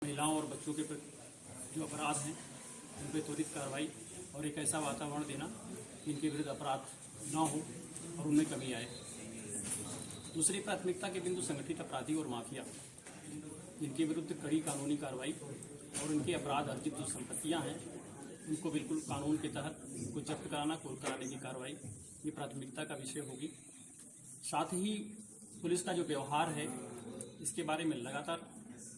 महिलाओं और बच्चों के प्रति जो अपराध हैं उन पर त्वरित कार्रवाई और एक ऐसा वातावरण देना कि इनके विरुद्ध अपराध न हो और उनमें कमी आए। दूसरी प्राथमिकता के बिंदु संगठित अपराधी और माफिया, जिनके विरुद्ध कड़ी कानूनी कार्रवाई और उनके अपराध अर्जित जो संपत्तियां हैं उनको बिल्कुल कानून के तहत उनको जब्त कराना, कुर्क कराने की कार्रवाई ये प्राथमिकता का विषय होगी। साथ ही पुलिस का जो व्यवहार है इसके बारे में लगातार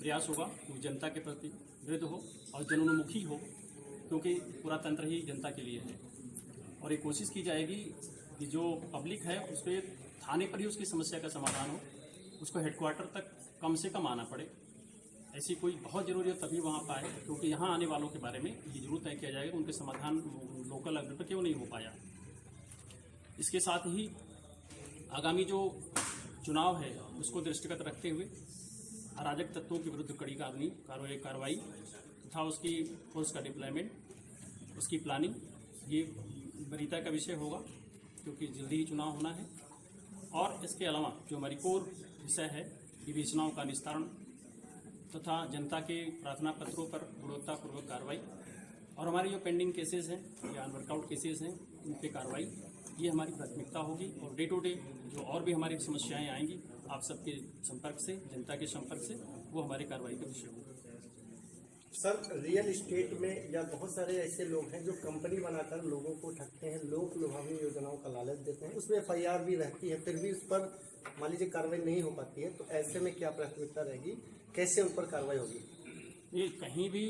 प्रयास होगा वो जनता के प्रति वृद्ध हो और जनोन्मुखी हो, क्योंकि पूरा तंत्र ही जनता के लिए है। और ये कोशिश की जाएगी कि जो पब्लिक है उस पर थाने पर ही उसकी समस्या का समाधान हो, उसको हेडक्वार्टर तक कम से कम आना पड़े। ऐसी कोई बहुत ज़रूरी हो तभी वहाँ पाए, क्योंकि यहाँ आने वालों के बारे में ये जरूर तय किया जाएगा उनके समाधान लोकल लेवल पर क्यों नहीं हो पाया। इसके साथ ही आगामी जो चुनाव है उसको दृष्टिगत रखते हुए अराजक तत्वों के विरुद्ध कड़ी कार्रवाई तथा उसकी फोर्स का डिप्लॉयमेंट, उसकी प्लानिंग ये वरीयता का विषय होगा, क्योंकि जल्दी ही चुनाव होना है। और इसके अलावा जो हमारी कोर विषय है विवेचनाओं का निस्तारण तथा जनता के प्रार्थना पत्रों पर गुणवत्तापूर्वक कार्रवाई और हमारे जो पेंडिंग केसेस हैं या अनवर्कआउट केसेस हैं उन पर कार्रवाई, ये हमारी प्राथमिकता होगी। और डे टू डे जो और भी हमारी समस्याएं आएंगी आप सबके संपर्क से, जनता के संपर्क से, वो हमारी कार्रवाई का विषय होगा। सर, रियल एस्टेट में या बहुत सारे ऐसे लोग हैं जो कंपनी बनाकर लोगों को ठगते हैं, लोक लुभावनी योजनाओं का लालच देते हैं, उसमें FIR भी रहती है, फिर भी उस पर मान लीजिए कार्रवाई नहीं हो पाती है, तो ऐसे में क्या प्राथमिकता रहेगी, कैसे उन पर कार्रवाई होगी? ये कहीं भी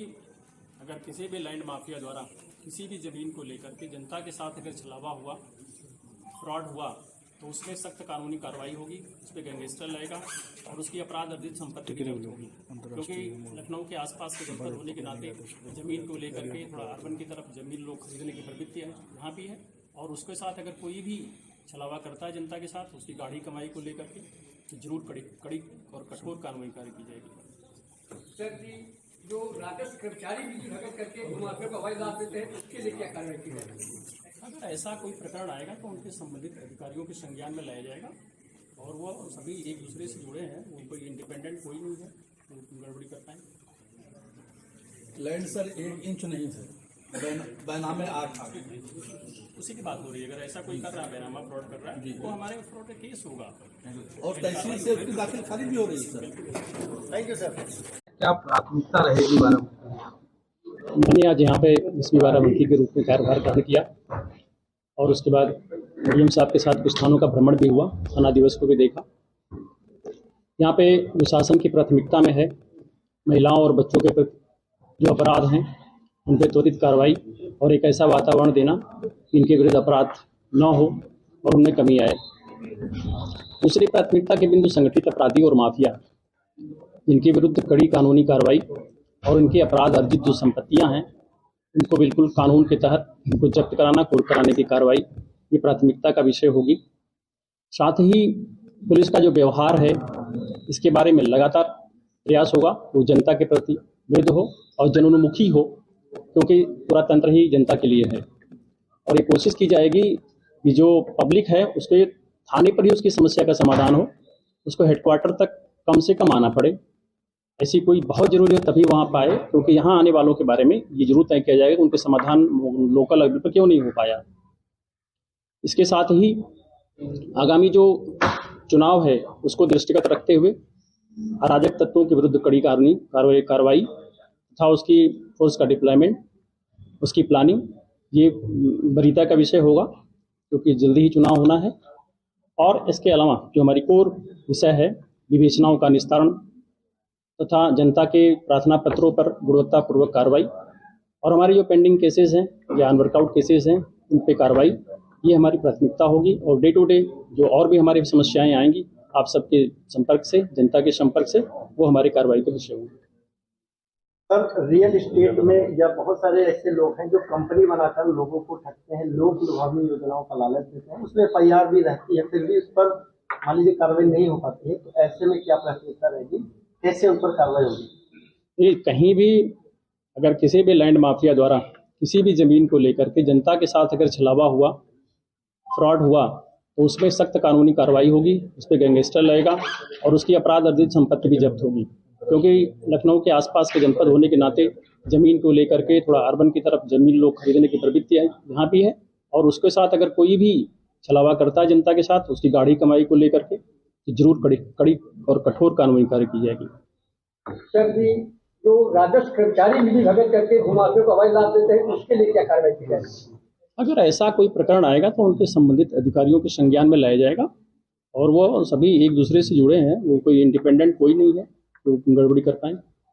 अगर किसी भी लैंड माफिया द्वारा किसी भी ज़मीन को लेकर के जनता के साथ अगर छलावा हुआ, फ्रॉड हुआ, तो उसमें सख्त कानूनी कार्रवाई होगी, उस पर गैंगस्टर लगेगा और उसकी अपराध अर्जित संपत्ति की जब्त होगी। क्योंकि लखनऊ के आसपास के जनपद होने के नाते जमीन को लेकर के थोड़ा अर्बन की तरफ जमीन लोग खरीदने की प्रवृत्ति है यहाँ भी है, और उसके साथ अगर कोई भी छलावा करता है जनता के साथ उसकी गाढ़ी कमाई को लेकर के तो जरूर कड़ी और कठोर कानूनी कार्य की जाएगी। सर जी, जो राजस्व कर्मचारी भी भगत करके मुआवजे को अवैध लाभ देते हैं उसके लिए क्या कार्रवाई की जाएगी? अगर ऐसा कोई प्रकरण आएगा तो उनके संबंधित अधिकारियों के संज्ञान में लाया जाएगा, और वो सभी एक दूसरे से जुड़े हैं, वो कोई इंडिपेंडेंट कोई नहीं है तो गड़बड़ी कर पाएंगे। लैंड सर 1 इंच नहीं थे, बैनामे 8 उसी की बात हो रही है। अगर ऐसा कोई कर रहा है, बैनामा फ्रॉड कर रहा है, तो हमारे फ्रॉड का केस होगा और तहसील से उसकी दाखिल खारिज भी हो रही है सर। Thank you sir. क्या प्राथमिकता रहेगी मैंने आज यहाँ पे 10वीं बाराबंकी के रूप में कार्यभार ग्रहण किया और उसके बाद डीएम साहब के साथ कुछ थानों का भ्रमण भी हुआ, थाना दिवस को भी देखा। यहाँ पे जो शासन की प्राथमिकता में है महिलाओं और बच्चों के प्रति जो अपराध हैं उन पर त्वरित कार्रवाई और एक ऐसा वातावरण देना कि इनके विरुद्ध अपराध न हो और उनमें कमी आए। दूसरी प्राथमिकता के बिंदु संगठित अपराधी और माफिया, जिनके विरुद्ध कड़ी कानूनी कार्रवाई और उनके अपराध अर्जित जो संपत्तियां हैं उनको बिल्कुल कानून के तहत उनको जब्त कराना, कुर्क कराने की कार्रवाई ये प्राथमिकता का विषय होगी। साथ ही पुलिस का जो व्यवहार है इसके बारे में लगातार प्रयास होगा वो जनता के प्रति वृद्ध हो और जनोन्मुखी हो, क्योंकि पूरा तंत्र ही जनता के लिए है। और ये कोशिश की जाएगी कि जो पब्लिक है उसके थाने पर ही उसकी समस्या का समाधान हो, उसको हेडक्वार्टर तक कम से कम आना पड़े। ऐसी कोई बहुत ज़रूरी हो तभी वहाँ पाए, क्योंकि यहाँ आने वालों के बारे में ये जरूर तय किया जाएगा उनके समाधान लोकल लेवल पर क्यों नहीं हो पाया। इसके साथ ही आगामी जो चुनाव है उसको दृष्टिगत रखते हुए अराजक तत्वों के विरुद्ध कड़ी कार्रवाई तथा उसकी फोर्स का डिप्लॉयमेंट, उसकी प्लानिंग ये वरीयता का विषय होगा, क्योंकि जल्दी ही चुनाव होना है। और इसके अलावा जो हमारी कोर विषय है विवेचनाओं का निस्तारण तथा जनता के प्रार्थना पत्रों पर गुणवत्तापूर्वक कार्रवाई और हमारे जो पेंडिंग केसेस हैं या अनवर्कआउट केसेस हैं उन पे कार्रवाई, ये हमारी प्राथमिकता होगी। और डे टू डे जो और भी हमारी समस्याएं आएंगी आप सबके संपर्क से, जनता के संपर्क से, वो हमारी कार्रवाई का विषय होगी। सर, रियल एस्टेट में या बहुत सारे ऐसे लोग हैं जो कंपनी बनाकर लोगों को ठगते हैं, लोक लुभावनी योजनाओं का लालच देते हैं, उसमें FIR भी रहती है, फिर भी उस पर मान लीजिए कार्रवाई नहीं हो पाती है, तो ऐसे में क्या प्राथमिकता रहेगी, कैसे उन पर कार्रवाई होगी? ये कहीं भी अगर किसी भी लैंड माफिया द्वारा किसी भी ज़मीन को लेकर के जनता के साथ अगर छलावा हुआ, फ्रॉड हुआ, तो उसमें सख्त कानूनी कार्रवाई होगी, उस पर गैंगस्टर लगेगा और उसकी अपराध अर्जित संपत्ति भी जब्त होगी। क्योंकि लखनऊ के आसपास के जनपद होने के नाते ज़मीन को लेकर के थोड़ा अर्बन की तरफ ज़मीन लोग खरीदने की प्रवृत्ति है यहाँ भी है, और उसके साथ अगर कोई भी छलावा करता है जनता के साथ उसकी गाढ़ी कमाई को लेकर के तो जरूर कड़ी और कठोर कानूनी कार्य की जाएगी। सर जी, जो राजस्व कर्मचारी मिली भगत करके भूमाफियों को अवैध लाभ देते हैं उसके लिए क्या कार्रवाई की जाएगी? अगर ऐसा कोई प्रकरण आएगा तो उनके संबंधित अधिकारियों के संज्ञान में लाया जाएगा, और वो सभी एक दूसरे से जुड़े हैं, वो कोई इंडिपेंडेंट कोई नहीं है जो गड़बड़ी कर पाए।